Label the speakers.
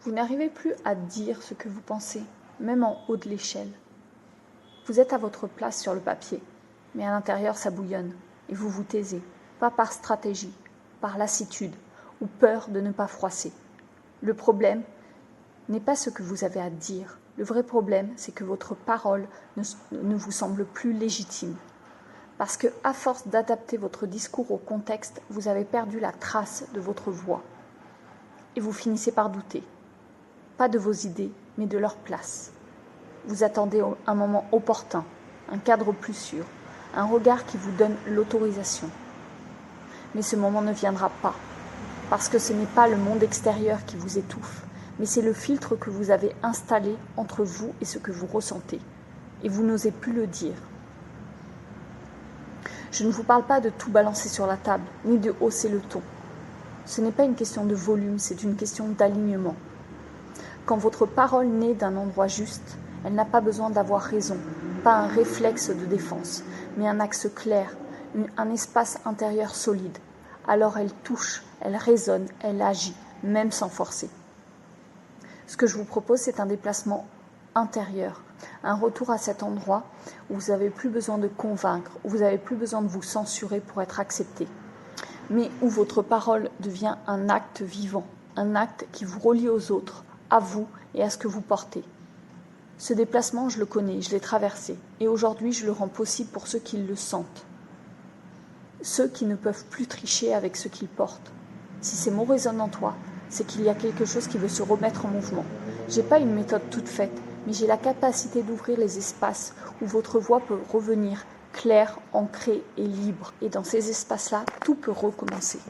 Speaker 1: Vous n'arrivez plus à dire ce que vous pensez, même en haut de l'échelle. Vous êtes à votre place sur le papier, mais à l'intérieur ça bouillonne, et vous vous taisez, pas par stratégie, par lassitude ou peur de ne pas froisser. Le problème n'est pas ce que vous avez à dire. Le vrai problème, c'est que votre parole ne vous semble plus légitime. Parce que, à force d'adapter votre discours au contexte, vous avez perdu la trace de votre voix. Et vous finissez par douter. Pas de vos idées, mais de leur place. Vous attendez un moment opportun, un cadre plus sûr, un regard qui vous donne l'autorisation. Mais ce moment ne viendra pas, parce que ce n'est pas le monde extérieur qui vous étouffe, mais c'est le filtre que vous avez installé entre vous et ce que vous ressentez. Et vous n'osez plus le dire. Je ne vous parle pas de tout balancer sur la table, ni de hausser le ton. Ce n'est pas une question de volume, c'est une question d'alignement. Quand votre parole naît d'un endroit juste, elle n'a pas besoin d'avoir raison, pas un réflexe de défense, mais un axe clair, un espace intérieur solide. Alors elle touche, elle résonne, elle agit, même sans forcer. Ce que je vous propose, c'est un déplacement intérieur, un retour à cet endroit où vous n'avez plus besoin de convaincre, où vous n'avez plus besoin de vous censurer pour être accepté, mais où votre parole devient un acte vivant, un acte qui vous relie aux autres, à vous et à ce que vous portez. Ce déplacement, je le connais, je l'ai traversé, et aujourd'hui, je le rends possible pour ceux qui le sentent, ceux qui ne peuvent plus tricher avec ce qu'ils portent. Si ces mots résonnent en toi, c'est qu'il y a quelque chose qui veut se remettre en mouvement. J'ai pas une méthode toute faite, mais j'ai la capacité d'ouvrir les espaces où votre voix peut revenir claire, ancrée et libre. Et dans ces espaces-là, tout peut recommencer.